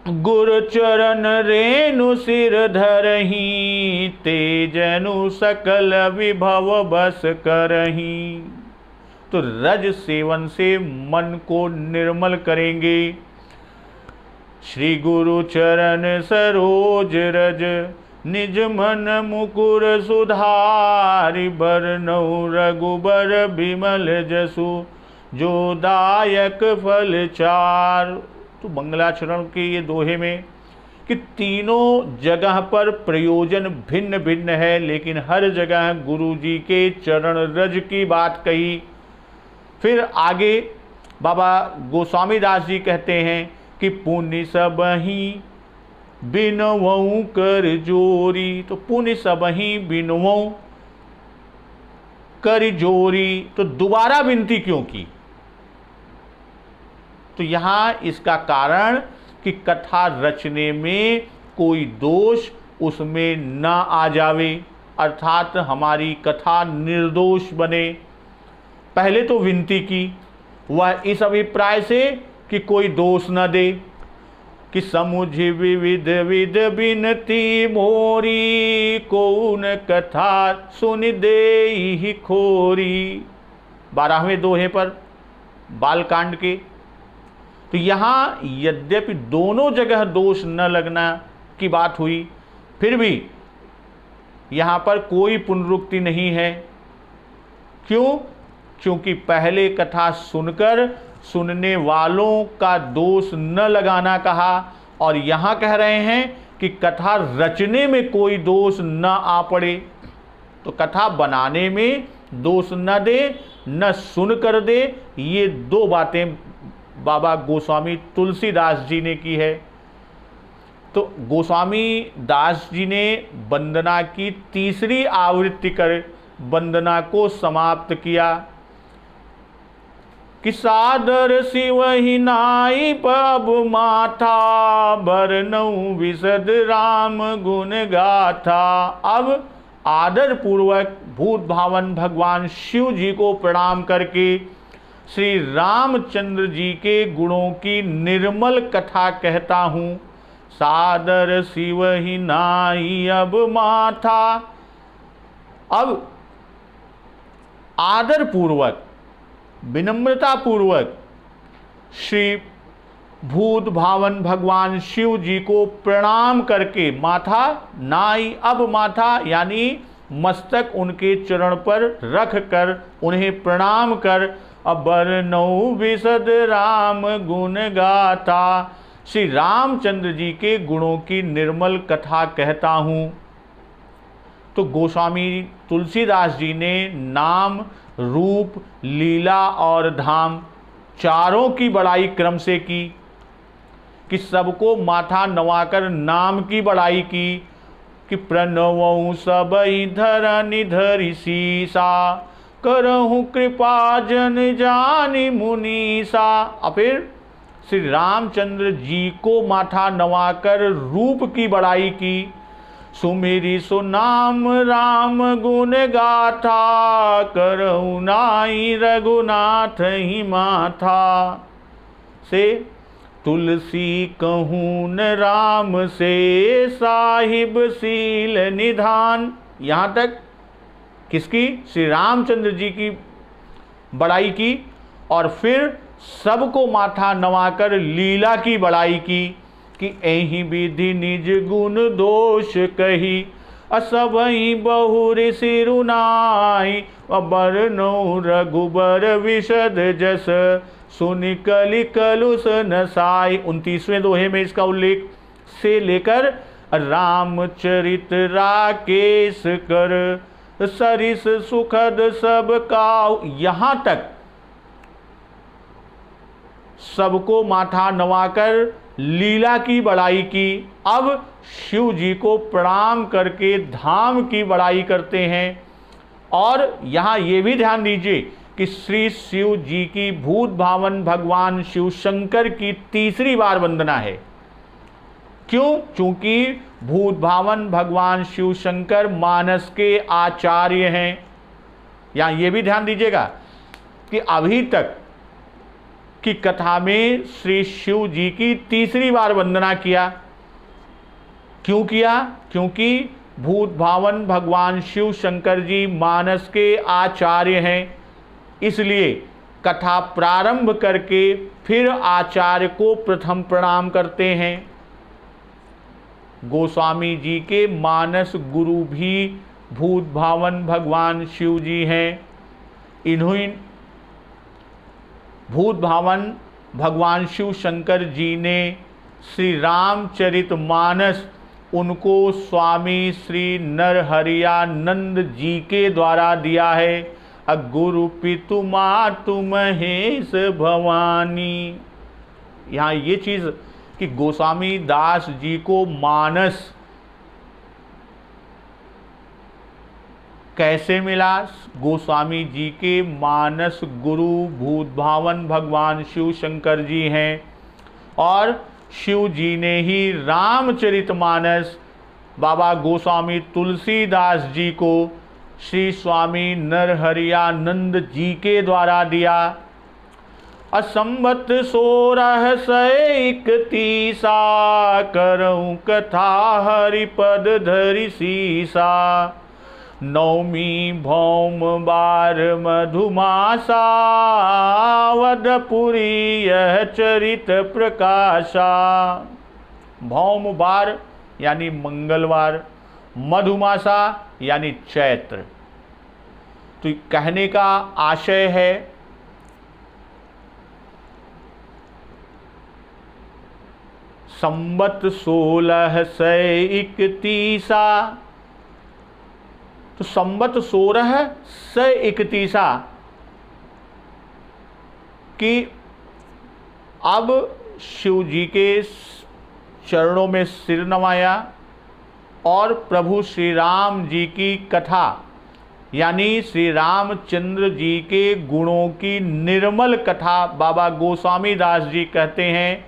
गुरु चरण रेणु सिर धरही, तेजनु सकल विभव बस करही। तो रज सेवन से मन को निर्मल करेंगे। श्री गुरु चरण सरोज रज, निज मन मुकुर सुधारि, बरनऊ रघुबर विमल जसु, जो दायक फल चार। तो मंगलाचरण के ये दोहे में कि तीनों जगह पर प्रयोजन भिन्न भिन्न है, लेकिन हर जगह गुरु जी के चरण रज की बात कही। फिर आगे बाबा गोस्वामी दास जी कहते हैं कि पुनि सबहि बिनवउ कर जोरी। तो पुनि सबहि बिनवउ कर जोरी, तो दोबारा विनती क्यों की? तो यहाँ इसका कारण कि कथा रचने में कोई दोष उसमें न आ जावे, अर्थात हमारी कथा निर्दोष बने। पहले तो विनती की वह इस अभिप्राय से कि कोई दोष न दे, कि समुझ विविध विध बिनती मोरी, कौन कथा सुन दे ही खोरी। 12वें दोहे पर बालकांड के। तो यहाँ यद्यपि दोनों जगह दोष न लगना की बात हुई, फिर भी यहाँ पर कोई पुनरुक्ति नहीं है। क्यों? क्योंकि पहले कथा सुनकर सुनने वालों का दोष न लगाना कहा, और यहाँ कह रहे हैं कि कथा रचने में कोई दोष न आ पड़े। तो कथा बनाने में दोष न दे, न सुन कर दे, ये दो बातें बाबा गोस्वामी तुलसीदास जी ने की है। तो गोस्वामी दास जी ने वंदना की तीसरी आवृत्ति कर वंदना को समाप्त किया कि सादर शिवहि नाई पब माथा, बरनऊ विशद राम गुण गाथा। अब आदर पूर्वक भूत भावन भगवान शिव जी को प्रणाम करके श्री रामचंद्र जी के गुणों की निर्मल कथा कहता हूँ। सादर शिव ही नाई अब माथा। अब आदर पूर्वक विनम्रता पूर्वक श्री भूत भावन भगवान शिव जी को प्रणाम करके, माथा नाई अब माथा यानी मस्तक उनके चरण पर रख कर उन्हें प्रणाम कर, बरनऊ विशद राम गुण गाथा, श्री रामचंद्र जी के गुणों की निर्मल कथा कहता हूँ। तो गोस्वामी तुलसीदास जी ने नाम, रूप, लीला और धाम चारों की बड़ाई क्रम से की, कि सबको माथा नवाकर नाम की बड़ाई की कि प्रणवऊ सबई धरनि धरि सीसा, करहूँ कृपा जन जानि मुनीसा। और फिर श्री रामचंद्र जी को माथा नवाकर रूप की बड़ाई की, सुमिरी सो नाम राम गुण गाथा, करहु नाई रघुनाथ ही माथा। से तुलसी कहूँ न राम से, साहिब सील निधान। यहाँ तक किसकी? श्री रामचंद्र जी की बड़ाई की, और फिर सबको माथा नवाकर लीला की बड़ाई की कि एहि विधि निज गुण दोष कही, असबहि बहुर सिरुनाई, बरनऊ रघुबर विशद जस, सुनि कलि कलुष नसाई। 29वें दोहे में इसका उल्लेख से लेकर रामचरित राकेश कर, सरिस सुखद सब काऊ, यहाँ तक सबको माथा नवाकर लीला की बड़ाई की। अब शिव जी को प्रणाम करके धाम की बड़ाई करते हैं। और यहाँ ये भी ध्यान दीजिए कि श्री शिव जी की भूत भावन भगवान शिव शंकर की तीसरी बार वंदना है। क्यों? क्योंकि भूत भावन भगवान शिव शंकर मानस के आचार्य हैं। यहाँ ये भी ध्यान दीजिएगा कि अभी तक की कथा में श्री शिव जी की तीसरी बार वंदना किया। क्यों किया? क्योंकि भूत भावन भगवान शिव शंकर जी मानस के आचार्य हैं, इसलिए कथा प्रारंभ करके फिर आचार्य को प्रथम प्रणाम करते हैं। गोस्वामी जी के मानस गुरु भी भूत भावन भगवान शिव जी हैं। इन्हीं भूत भावन भगवान शिव शंकर जी ने श्री रामचरित मानस उनको स्वामी श्री नरहरियानंद जी के द्वारा दिया है। गुरु पितु मातु महेश भवानी। यहाँ ये चीज़ कि गोस्वामी दास जी को मानस कैसे मिला? गोस्वामी जी के मानस गुरु भूतभावन भगवान शिव शंकर जी हैं और शिव जी ने ही रामचरितमानस बाबा गोस्वामी तुलसीदास जी को श्री स्वामी नरहरियानंद जी के द्वारा दिया। असंबत 1631 करऊं कथा हरिपद धरि सीसा। नवमी भौम बार मधुमासा अवधपुरी यह चरित प्रकाशा। भौम बार यानी मंगलवार, मधुमासा यानी चैत्र। तो कहने का आशय है संबत 1631 तो संबत 1631 कि अब शिव जी के चरणों में सिर नवाया और प्रभु श्री राम जी की कथा यानी श्री रामचंद्र जी के गुणों की निर्मल कथा बाबा गोस्वामी दास जी कहते हैं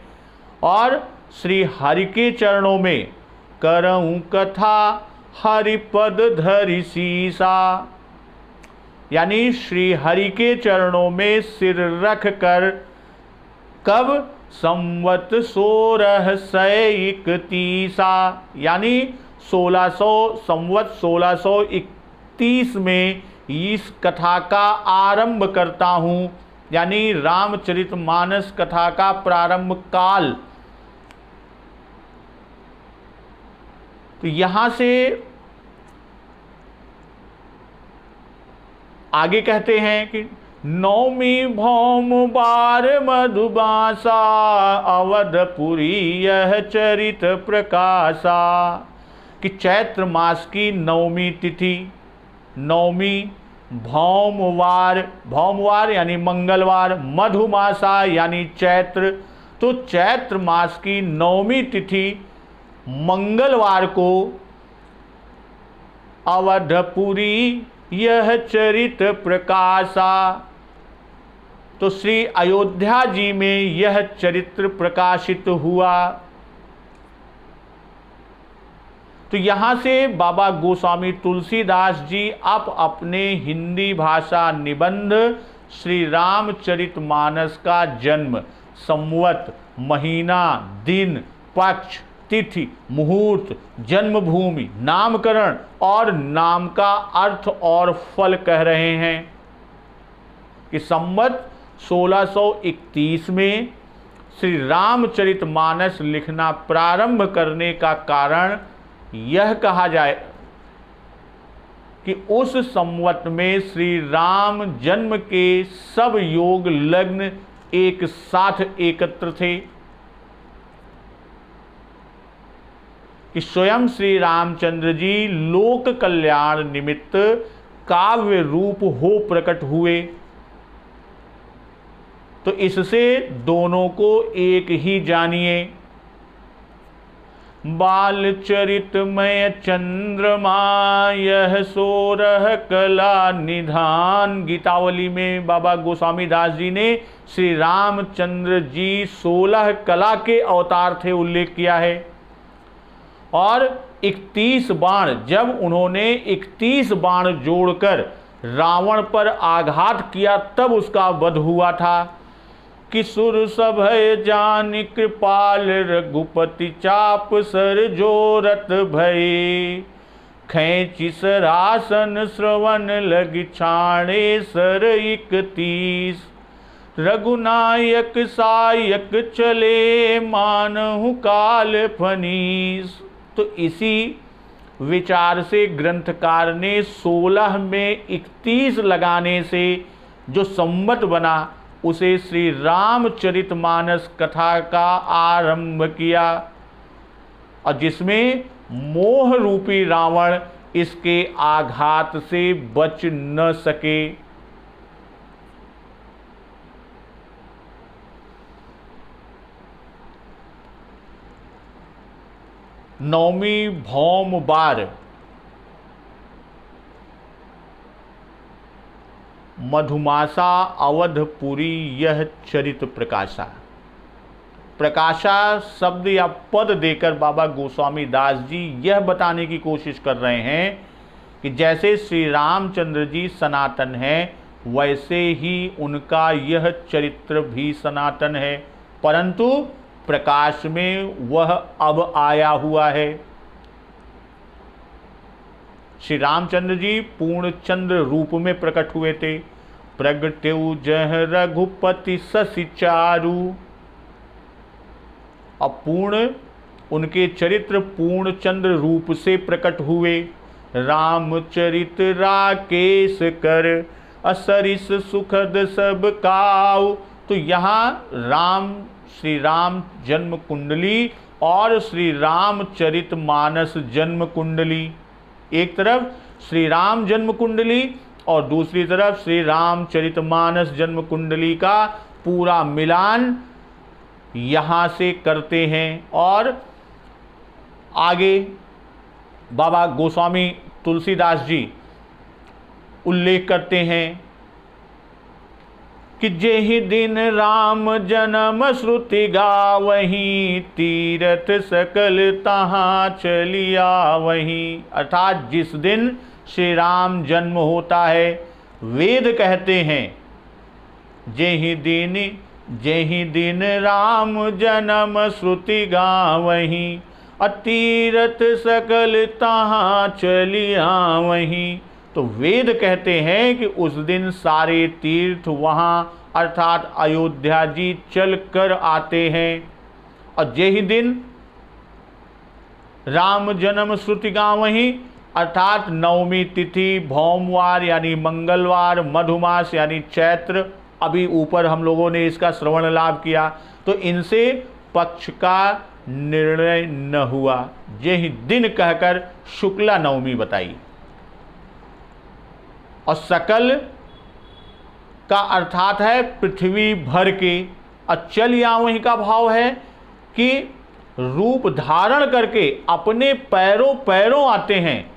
और श्री हरि के चरणों में करऊं कथा हरिपद धरि सीसा यानी श्री हरि के चरणों में सिर रख कर कब संवत 1631 यानी 1600 संवत 1631 में इस कथा का आरंभ करता हूँ यानी रामचरितमानस कथा का प्रारंभ काल। तो यहाँ से आगे कहते हैं कि नौमी भौम बार मधुबासा अवधपुरी यह चरित प्रकाशा कि चैत्र मास की नवमी तिथि, नवमी भौमवार यानी मंगलवार, मधुमासा यानी चैत्र। तो चैत्र मास की नवमी तिथि मंगलवार को अवधपुरी यह चरित प्रकाशा तो श्री अयोध्या जी में यह चरित्र प्रकाशित हुआ। तो यहाँ से बाबा गोस्वामी तुलसीदास जी आप अपने हिंदी भाषा निबंध श्री रामचरितमानस का जन्म, संवत, महीना, दिन, पक्ष, तिथि, मुहूर्त, जन्मभूमि, नामकरण और नाम का अर्थ और फल कह रहे हैं कि संवत 1631 में श्री रामचरितमानस लिखना प्रारंभ करने का कारण यह कहा जाए कि उस संवत में श्री राम जन्म के सब योग लग्न एक साथ एकत्र थे कि स्वयं श्री रामचंद्र जी लोक कल्याण निमित्त काव्य रूप हो प्रकट हुए। तो इससे दोनों को एक ही जानिए। बाल चरितमय चंद्रमा यह 16 कला निधान। गीतावली में बाबा गोस्वामी दास जी ने श्री रामचंद्र जी 16 कला के अवतार थे उल्लेख किया है और 31 बाण, जब उन्होंने 31 बाण जोड़कर रावण पर आघात किया तब उसका वध हुआ था कि सुर सभय जान कृपाल रघुपति चाप सर जोरत भय। खैंची सरासन श्रवण लग छाणे सर 31। रघुनायक सायक चले मानहु काल फनीस। तो इसी विचार से ग्रंथकार ने 16 में 31 लगाने से जो संवत बना उसे श्री रामचरितमानस कथा का आरंभ किया और जिसमें मोह रूपी रावण इसके आघात से बच न सके। नौमी भौम बार मधुमासा अवधपुरी यह चरित प्रकाशा। प्रकाशा शब्द या पद देकर बाबा गोस्वामी दास जी यह बताने की कोशिश कर रहे हैं कि जैसे श्री रामचंद्र जी सनातन हैं, वैसे ही उनका यह चरित्र भी सनातन है, परंतु प्रकाश में वह अब आया हुआ है। श्री रामचंद्र जी पूर्ण चंद्र रूप में प्रकट हुए थे। प्रगट्यउ जह रघुपति शशि चारु। अब पूर्ण उनके चरित्र पूर्ण चंद्र रूप से प्रकट हुए। रामचरित राकेश कर असरिस सुखद सब काऊ। तो यहाँ राम श्री राम जन्म कुंडली और श्री रामचरित मानस जन्म कुंडली, एक तरफ श्री राम जन्म कुंडली और दूसरी तरफ श्री रामचरित मानस जन्म कुंडली का पूरा मिलान यहाँ से करते हैं। और आगे बाबा गोस्वामी तुलसीदास जी उल्लेख करते हैं कि जेहि दिन राम जन्म श्रुति गावहीं, तीरथ सकल तहाँ चलिया वहीं। अर्थात जिस दिन श्री राम जन्म होता है, वेद कहते हैं जेहि दिन राम जन्म श्रुति गावहीं, तीरथ सकल तहाँ चलिया वहीं। तो वेद कहते हैं कि उस दिन सारे तीर्थ वहाँ अर्थात अयोध्या जी चल कर आते हैं। और जेहि दिन राम जन्म श्रुति गावहीं अर्थात नवमी तिथि, भौमवार यानी मंगलवार, मधुमास यानी चैत्र, अभी ऊपर हम लोगों ने इसका श्रवण लाभ किया, तो इनसे पक्ष का निर्णय न हुआ। जेहि दिन कहकर शुक्ला नवमी बताई। और सकल का अर्थात है पृथ्वी भर के। अचल यावहीं का भाव है कि रूप धारण करके अपने पैरों आते हैं।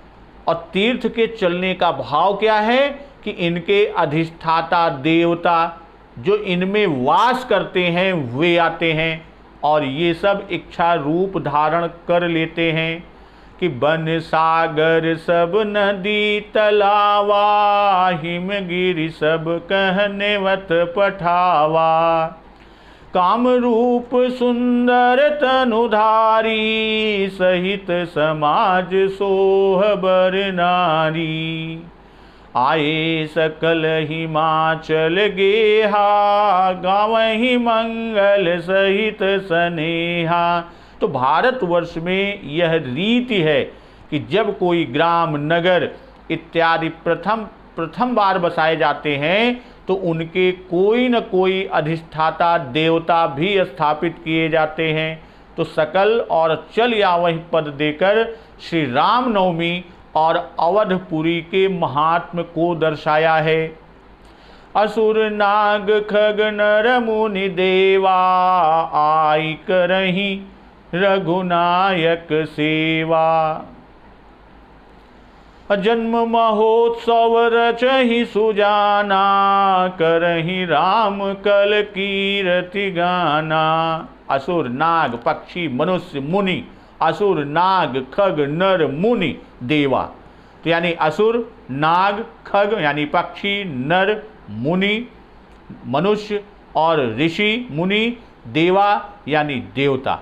और तीर्थ के चलने का भाव क्या है कि इनके अधिष्ठाता देवता जो इनमें वास करते हैं वे आते हैं और ये सब इच्छा रूप धारण कर लेते हैं कि बन सागर सब नदी तलावा, हिमगिरि सब कहने वत पठावा। काम रूप सुंदर तनुधारी, सहित समाज सोह बर नारी। आए सकल हिमाचल गेहा, गावहीं मंगल सहित सनेहा। तो भारतवर्ष में यह रीति है कि जब कोई ग्राम नगर इत्यादि प्रथम बार बसाए जाते हैं तो उनके कोई न कोई अधिष्ठाता देवता भी स्थापित किए जाते हैं। तो सकल और चल यावहीं पद देकर श्री रामनवमी और अवधपुरी के महात्म को दर्शाया है। असुर नाग खग नर मुनि देवा, आई करहीं रघुनायक सेवा। जन्म महोत्सव रचहि सुजाना, करहीं राम कल कीरति गाना। असुर नाग पक्षी मनुष्य मुनि, असुर नाग खग नर मुनि देवा। तो यानी असुर नाग खग यानी पक्षी, नर मुनि मनुष्य और ऋषि मुनि देवा यानी देवता,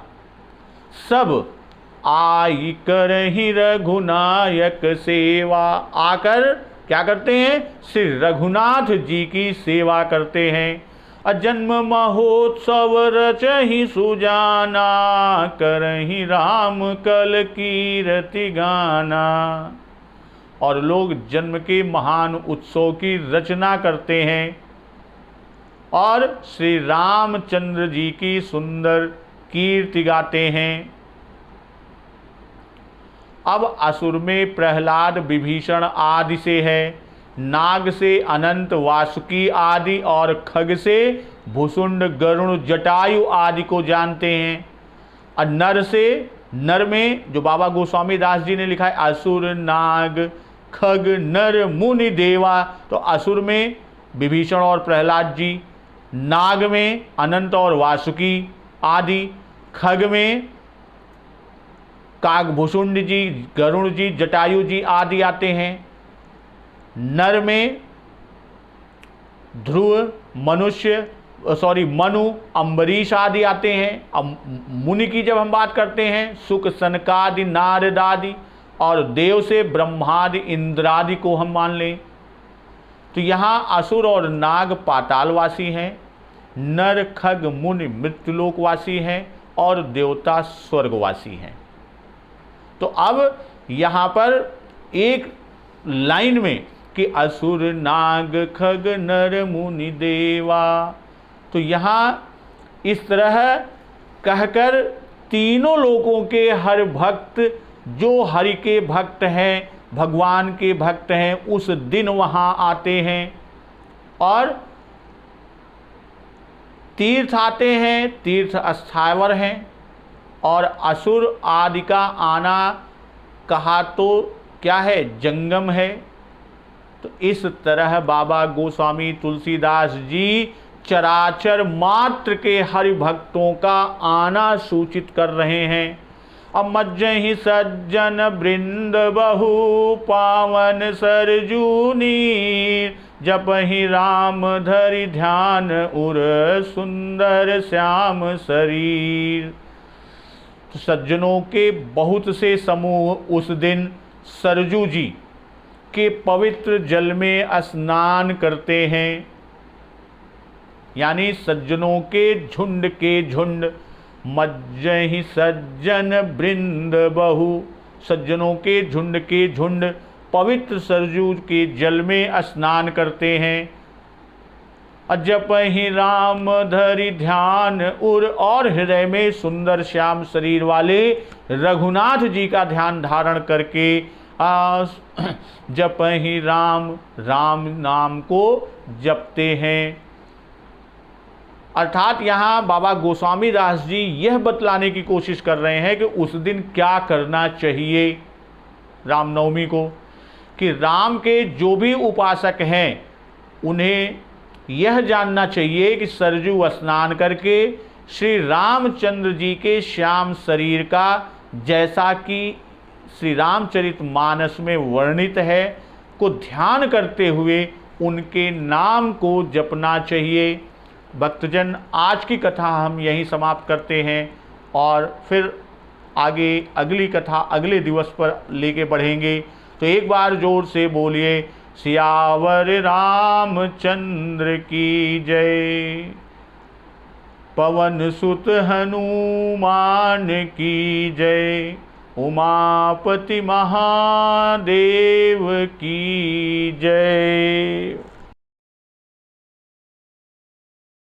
सब आई करहीं रघुनायक सेवा। आकर क्या करते हैं? श्री रघुनाथ जी की सेवा करते हैं। जन्म महोत्सव रचहि सुजाना, करहीं राम कल कीरति गाना। और लोग जन्म के महान उत्सव की रचना करते हैं और श्री रामचंद्र जी की सुंदर कीर्ति गाते हैं। अब असुर में प्रहलाद विभीषण आदि से है, नाग से अनंत वासुकी आदि और खग से भुसुंड गरुण जटायु आदि को जानते हैं। और नर से, नर में जो बाबा गोस्वामी दास जी ने लिखा है असुर नाग खग नर मुनि देवा, तो असुर में विभीषण और प्रहलाद जी, नाग में अनंत और वासुकी आदि, खग में काकभूषुंड जी, गरुण जी, जटायु जी आदि आते हैं, नर में ध्रुव, मनु, अम्बरीश आदि आते हैं। अब मुनि की जब हम बात करते हैं, सुक, सनकादि, नारद आदि, और देव से ब्रह्मादि, इंद्रादि को हम मान लें तो यहाँ असुर और नाग पातालवासी हैं, नर, खग, मुनि मृत्युलोकवासी हैं और देवता स्वर्गवासी हैं। तो अब यहाँ पर एक लाइन में कि असुर, नाग, खग, नर, मुनि, देवा, तो यहाँ इस तरह कहकर तीनों लोकों के हर भक्त जो हरि के भक्त हैं, भगवान के भक्त हैं, उस दिन वहाँ आते हैं और तीर्थ आते हैं, तीर्थ स्थावर हैं। और असुर आदि का आना कहा तो क्या है, जंगम है। तो इस तरह बाबा गोस्वामी तुलसीदास जी चराचर मात्र के हरि भक्तों का आना सूचित कर रहे हैं। अब मज्जहि सज्जन वृंद बहु पावन सरजू नीर, जपहि राम धरि ध्यान उर सुंदर श्याम शरीर। तो सज्जनों के बहुत से समूह उस दिन सरजू जी के पवित्र जल में स्नान करते हैं, यानी सज्जनों के झुंड। मज्जहि सज्जन वृंद बहु, सज्जनों के झुंड पवित्र सरजू के जल में स्नान करते हैं। जपहि राम धरि ध्यान उर, और हृदय में सुंदर श्याम शरीर वाले रघुनाथ जी का ध्यान धारण करके जपहि राम, राम नाम को जपते हैं। अर्थात यहाँ बाबा गोस्वामी दास जी यह बतलाने की कोशिश कर रहे हैं कि उस दिन क्या करना चाहिए रामनवमी को, कि राम के जो भी उपासक हैं उन्हें यह जानना चाहिए कि सरजू स्नान करके श्री रामचंद्र जी के श्याम शरीर का, जैसा कि श्री रामचरितमानस में वर्णित है, को ध्यान करते हुए उनके नाम को जपना चाहिए। भक्तजन, आज की कथा हम यहीं समाप्त करते हैं और फिर आगे अगली कथा अगले दिवस पर लेके बढ़ेंगे। तो एक बार जोर से बोलिए, सियावर रामचंद्र की जय, पवन सुत हनुमान की जय, उमापति महादेव की जय।